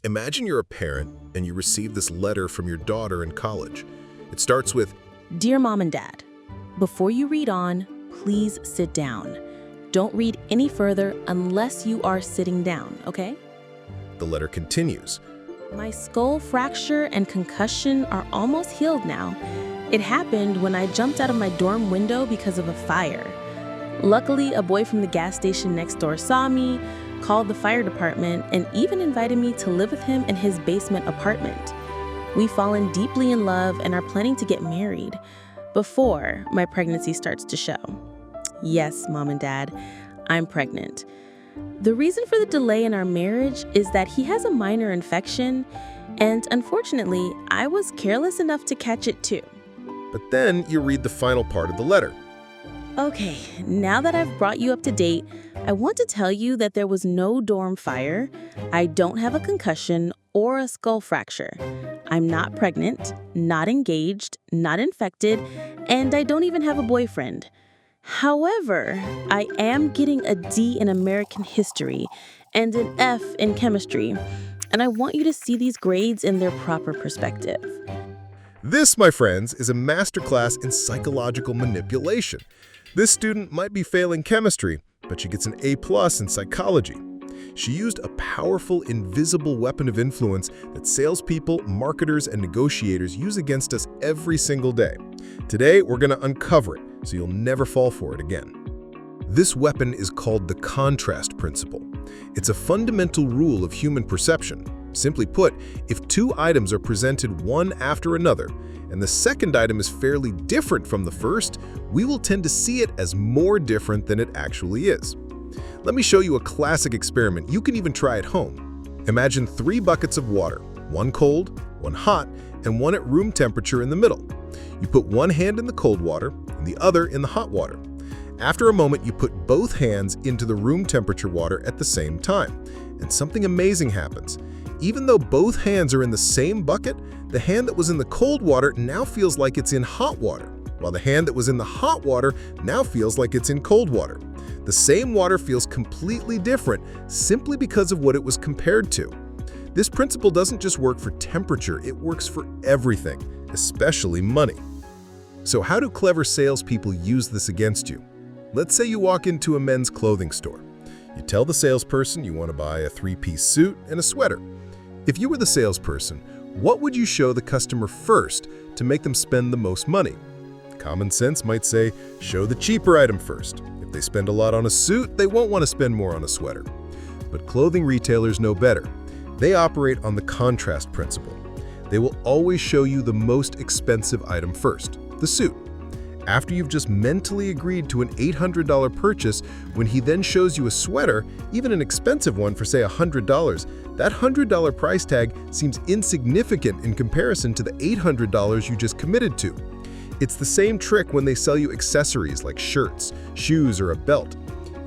Imagine you're a parent and you receive this letter from your daughter in college. It starts with, Dear Mom and Dad, before you read on, please sit down. Don't read any further unless you are sitting down, okay? the letter continues. My skull fracture and concussion are almost healed now. It happened when I jumped out of my dorm window because of a fire. Luckily, a boy from the gas station next door saw me, called the fire department, and even invited me to live with him in his basement apartment. We've fallen deeply in love and are planning to get married before my pregnancy starts to show. Yes, Mom and Dad, I'm pregnant. The reason for the delay in our marriage is that he has a minor infection, and unfortunately, I was careless enough to catch it too. But then you read the final part of the letter. Okay, now that I've brought you up to date, I want to tell you that there was no dorm fire, I don't have a concussion or a skull fracture. I'm not pregnant, not engaged, not infected, and I don't even have a boyfriend. However, I am getting a D in American history and an F in chemistry, and I want you to see these grades in their proper perspective. This, my friends, is a masterclass in psychological manipulation. This student might be failing chemistry, but she gets an A+ in psychology. She used a powerful, invisible weapon of influence that salespeople, marketers, and negotiators use against us every single day. Today, we're going to uncover it, so you'll never fall for it again. This weapon is called the contrast principle. It's a fundamental rule of human perception. Simply put, if two items are presented one after another, and the second item is fairly different from the first, we will tend to see it as more different than it actually is. Let me show you a classic experiment you can even try at home. Imagine 3 buckets of water, one cold, one hot, and one at room temperature in the middle. You put one hand in the cold water and the other in the hot water. After a moment, you put both hands into the room temperature water at the same time, and something amazing happens. Even though both hands are in the same bucket, the hand that was in the cold water now feels like it's in hot water, while the hand that was in the hot water now feels like it's in cold water. The same water feels completely different simply because of what it was compared to. This principle doesn't just work for temperature, it works for everything, especially money. So how do clever salespeople use this against you? Let's say you walk into a men's clothing store. You tell the salesperson you want to buy a 3-piece suit and a sweater. If you were the salesperson, what would you show the customer first to make them spend the most money? Common sense might say, show the cheaper item first. If they spend a lot on a suit, they won't want to spend more on a sweater. But clothing retailers know better. They operate on the contrast principle. They will always show you the most expensive item first, the suit. After you've just mentally agreed to an $800 purchase, when he then shows you a sweater, even an expensive one for say $100, that $100 price tag seems insignificant in comparison to the $800 you just committed to. It's the same trick when they sell you accessories like shirts, shoes, or a belt.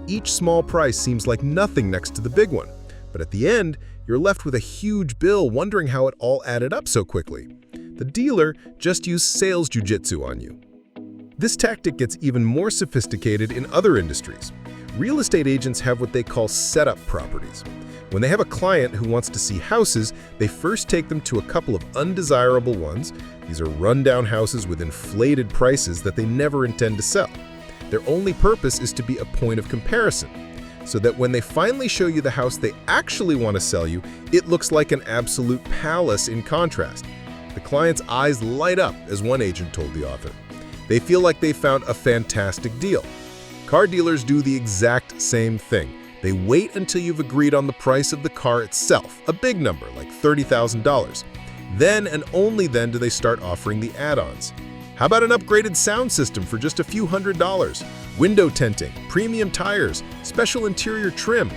Each small price seems like nothing next to the big one, but at the end, you're left with a huge bill wondering how it all added up so quickly. The dealer just used sales jujitsu on you. This tactic gets even more sophisticated in other industries. Real estate agents have what they call setup properties. When they have a client who wants to see houses, they first take them to a couple of undesirable ones. These are rundown houses with inflated prices that they never intend to sell. Their only purpose is to be a point of comparison, so that when they finally show you the house they actually want to sell you, it looks like an absolute palace in contrast. The client's eyes light up, as one agent told the author. They feel like they found a fantastic deal. Car dealers do the exact same thing. They wait until you've agreed on the price of the car itself, a big number like $30,000. Then and only then do they start offering the add-ons. How about an upgraded sound system for just a few $100s? Window tinting, premium tires, special interior trim.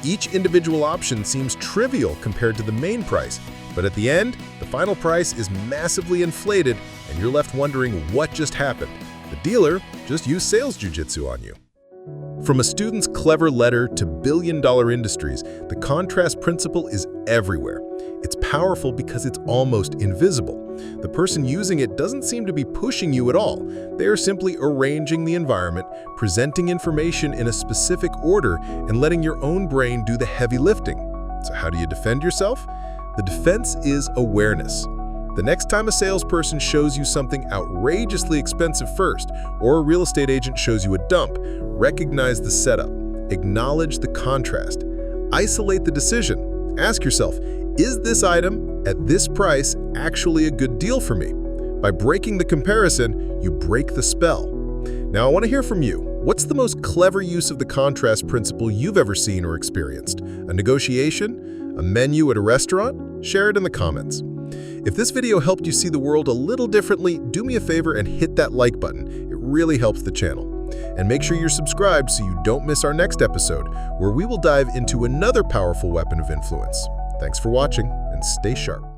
Each individual option seems trivial compared to the main price, but at the end, the final price is massively inflated and you're left wondering what just happened. The dealer just used sales jujitsu on you. From a student's clever letter to billion-dollar industries, the contrast principle is everywhere. It's powerful because it's almost invisible. The person using it doesn't seem to be pushing you at all. They are simply arranging the environment, presenting information in a specific order, and letting your own brain do the heavy lifting. So how do you defend yourself? The defense is awareness. The next time a salesperson shows you something outrageously expensive first, or a real estate agent shows you a dump, recognize the setup. Acknowledge the contrast. Isolate the decision. Ask yourself, is this item at this price actually a good deal for me? By breaking the comparison, you break the spell. Now, I want to hear from you. What's the most clever use of the contrast principle you've ever seen or experienced? A negotiation? A menu at a restaurant? Share it in the comments. If this video helped you see the world a little differently, do me a favor and hit that like button. It really helps the channel. And make sure you're subscribed so you don't miss our next episode, where we will dive into another powerful weapon of influence. Thanks for watching, and stay sharp.